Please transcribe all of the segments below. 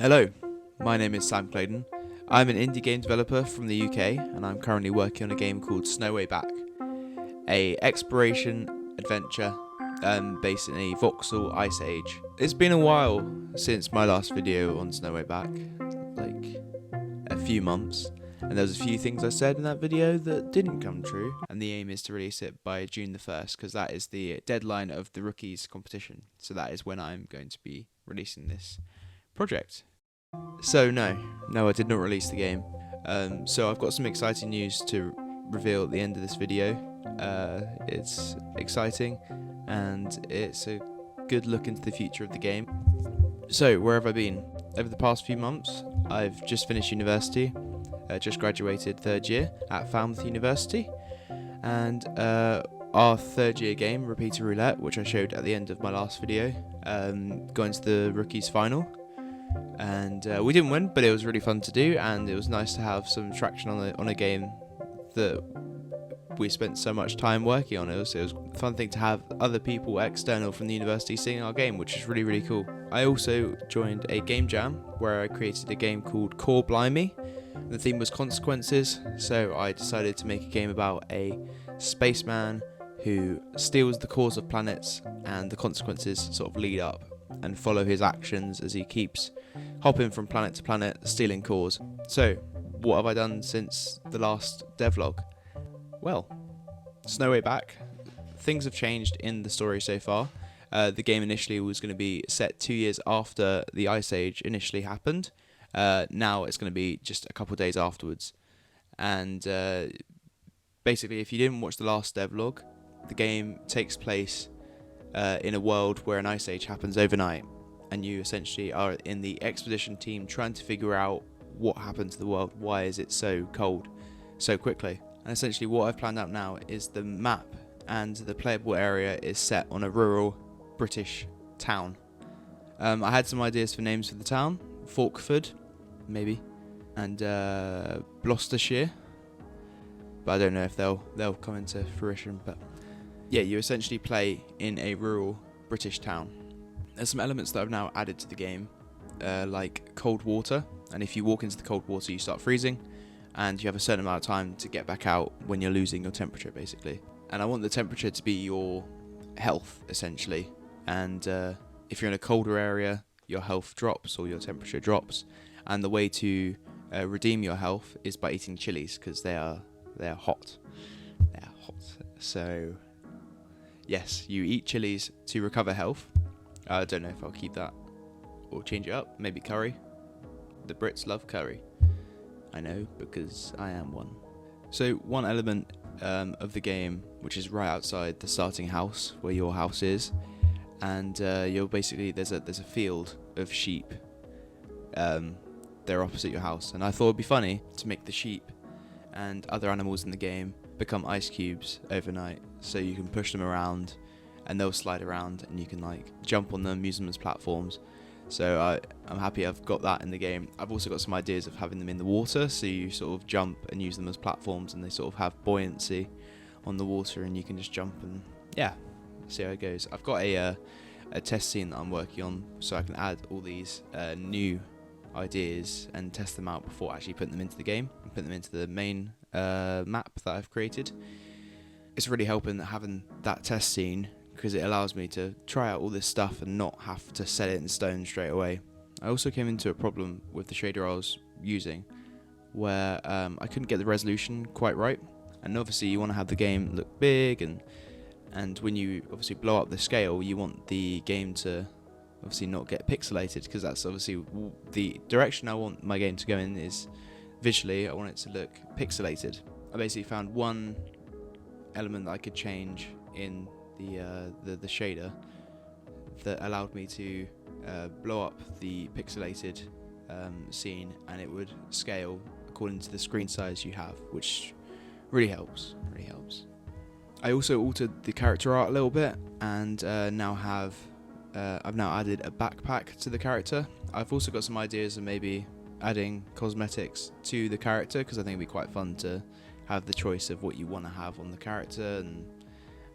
Hello, my name is Sam Clayton. I'm an indie game developer from the UK and I'm currently working on a game called Snow Way Back, a exploration adventure based in a voxel ice age. It's been a while since my last video on Snow Way Back, like a few months, and there was a few things I said in that video that didn't come true, and the aim is to release it by June the 1st because that is the deadline of the rookies competition, so that is when I'm going to be releasing this project. So no, I did not release the game. So I've got some exciting news to reveal at the end of this video. It's exciting and it's a good look into the future of the game. So where have I been? Over the past few months, I've just finished university, just graduated third year at Falmouth University, and our third year game, Repeater Roulette, which I showed at the end of my last video, got into the rookies final. And we didn't win, but it was really fun to do, and it was nice to have some traction on a game that we spent so much time working on. It was a fun thing to have other people external from the university seeing our game, which is really cool. I also joined a game jam where I created a game called Core Blimey. The theme was consequences, so I decided to make a game about a spaceman who steals the cores of planets, and the consequences sort of lead up and follow his actions as he keeps hopping from planet to planet, stealing cores. So, what have I done since the last devlog? Well, Snow Way Back. Things have changed in the story so far. The game initially was going to be set 2 years after the Ice Age initially happened. Now it's going to be just a couple of days afterwards. And basically, if you didn't watch the last devlog, the game takes place in a world where an ice age happens overnight, and you essentially are in the expedition team trying to figure out what happened to the world, why is it so cold so quickly. And essentially what I've planned out now is the map and the playable area is set on a rural British town. I had some ideas for names for the town: Falkford, maybe, and Gloucestershire, but I don't know if they'll come into fruition. But yeah, you essentially play in a rural British town. There's some elements that I've now added to the game, like cold water, and if you walk into the cold water you start freezing, and you have a certain amount of time to get back out when you're losing your temperature, basically. And I want the temperature to be your health, essentially, and if you're in a colder area, your health drops or your temperature drops, and the way to redeem your health is by eating chilies, because they are hot. They're hot. So yes, you eat chilies to recover health. I don't know if I'll keep that or change it up. Maybe curry. The Brits love curry. I know, because I am one. So one element of the game, which is right outside the starting house where your house is, and you're basically there's a field of sheep. They're opposite your house, and I thought it'd be funny to make the sheep and other animals in the game become ice cubes overnight, so you can push them around and they'll slide around and you can like jump on them, use them as platforms. So I'm happy I've got that in the game. I've also got some ideas of having them in the water, so you sort of jump and use them as platforms and they sort of have buoyancy on the water and you can just jump and yeah, see how it goes. I've got a test scene that I'm working on, so I can add all these new ideas and test them out before actually putting them into the game and put them into the main map that I've created. It's really helping having that test scene, because it allows me to try out all this stuff and not have to set it in stone straight away. I also came into a problem with the shader I was using where I couldn't get the resolution quite right, and obviously you want to have the game look big, and when you obviously blow up the scale you want the game to obviously not get pixelated, because that's obviously the direction I want my game to go in. Is visually I want it to look pixelated. I basically found one element that I could change in the shader that allowed me to blow up the pixelated scene, and it would scale according to the screen size you have, which really helps. I also altered the character art a little bit, and I've now added a backpack to the character. I've also got some ideas of maybe adding cosmetics to the character, because I think it'd be quite fun to have the choice of what you want to have on the character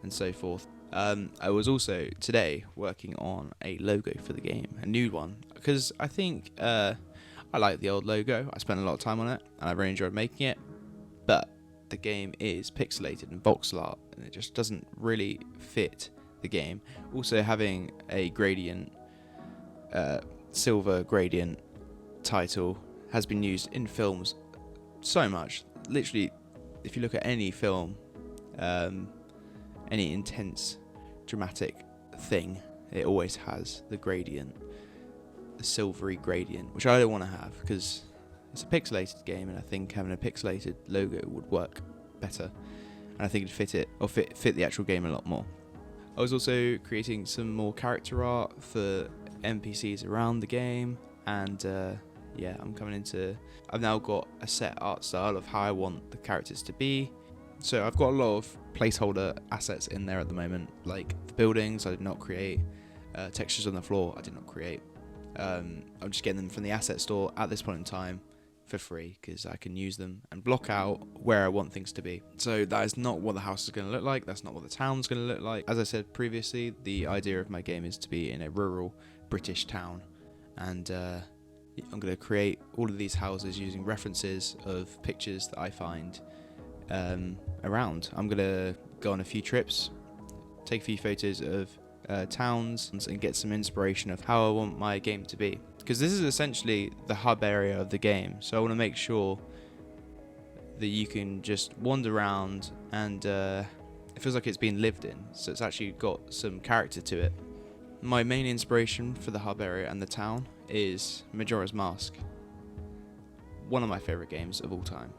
and so forth. I was also today working on a logo for the game, a new one, because I think I like the old logo. I spent a lot of time on it, and I really enjoyed making it. But the game is pixelated and voxel art, and it just doesn't really fit the game. Also, having a gradient, silver gradient title has been used in films so much. Literally, if you look at any film, any intense, dramatic thing, it always has the gradient, the silvery gradient, which I don't want to have because it's a pixelated game, and I think having a pixelated logo would work better, and I think it'd fit it, or fit the actual game a lot more. I was also creating some more character art for NPCs around the game, and yeah, I've now got a set art style of how I want the characters to be. So I've got a lot of placeholder assets in there at the moment, like the buildings I did not create, textures on the floor I did not create. I'm just getting them from the asset store at this point in time for free, because I can use them and block out where I want things to be. So that is not what the house is going to look like, that's not what the town's going to look like. As I said previously, the idea of my game is to be in a rural British town, and I'm going to create all of these houses using references of pictures that I find around. I'm going to go on a few trips, take a few photos of towns, and get some inspiration of how I want my game to be. Because this is essentially the hub area of the game, so I want to make sure that you can just wander around and it feels like it's been lived in, so it's actually got some character to it. My main inspiration for the hub area and the town is Majora's Mask, one of my favourite games of all time.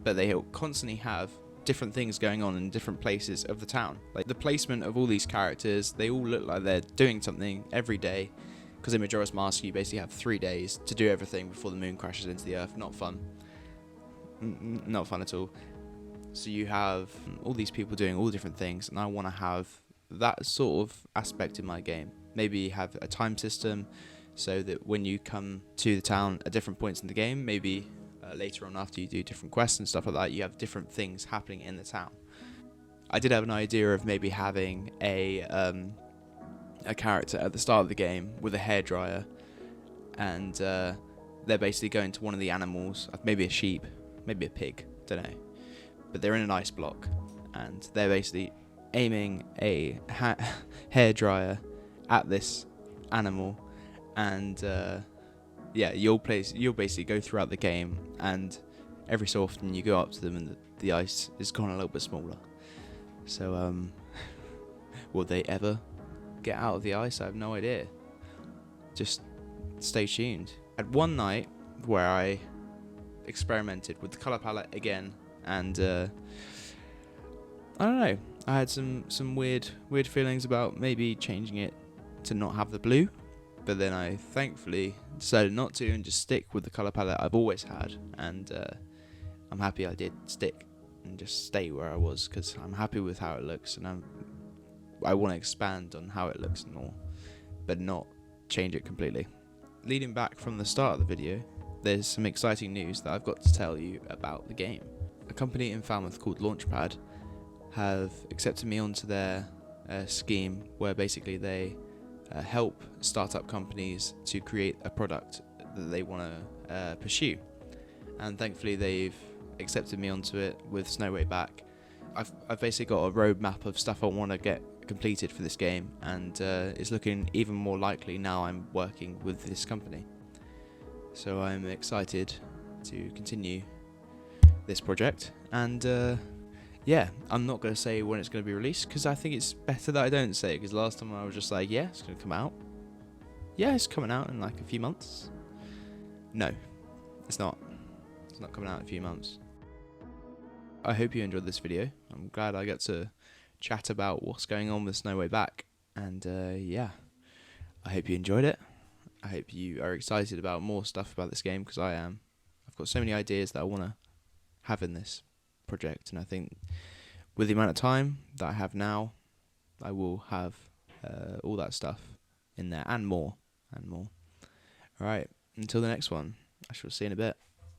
But they constantly have different things going on in different places of the town. Like the placement of all these characters, they all look like they're doing something every day. Because in Majora's Mask, you basically have 3 days to do everything before the moon crashes into the earth. Not fun. Not fun at all. So you have all these people doing all different things, and I want to have that sort of aspect in my game. Maybe have a time system, so that when you come to the town at different points in the game, maybe later on after you do different quests and stuff like that, you have different things happening in the town. I did have an idea of maybe having a character at the start of the game with a hairdryer, and they're basically going to one of the animals, maybe a sheep, maybe a pig, don't know, but they're in an ice block, and they're basically aiming a hairdryer at this animal, and yeah, you'll basically go throughout the game, and every so often you go up to them and the ice is gone a little bit smaller. So will they ever get out of the ice? I have no idea. Just stay tuned. I had one night where I experimented with the colour palette again, and I don't know, I had some weird feelings about maybe changing it to not have the blue, but then I thankfully decided not to and just stick with the colour palette I've always had, and I'm happy I did stick and just stay where I was, because I'm happy with how it looks, and I want to expand on how it looks more, but not change it completely. Leading back from the start of the video, there's some exciting news that I've got to tell you about the game. A company in Falmouth called Launchpad have accepted me onto their scheme, where basically they help startup companies to create a product that they want to pursue, and thankfully they've accepted me onto it with Snow Way Back. I've basically got a roadmap of stuff I want to get completed for this game, and it's looking even more likely now I'm working with this company. So I'm excited to continue this project, and yeah, I'm not going to say when it's going to be released, because I think it's better that I don't say it, because last time I was just like, yeah, it's going to come out. Yeah, it's coming out in like a few months. No, it's not. It's not coming out in a few months. I hope you enjoyed this video. I'm glad I got to chat about what's going on with Snow Way Back, and yeah, I hope you enjoyed it. I hope you are excited about more stuff about this game, because I am. I've got so many ideas that I want to have in this project, and I think with the amount of time that I have now, I will have all that stuff in there and more. Alright, until the next one, I shall see you in a bit.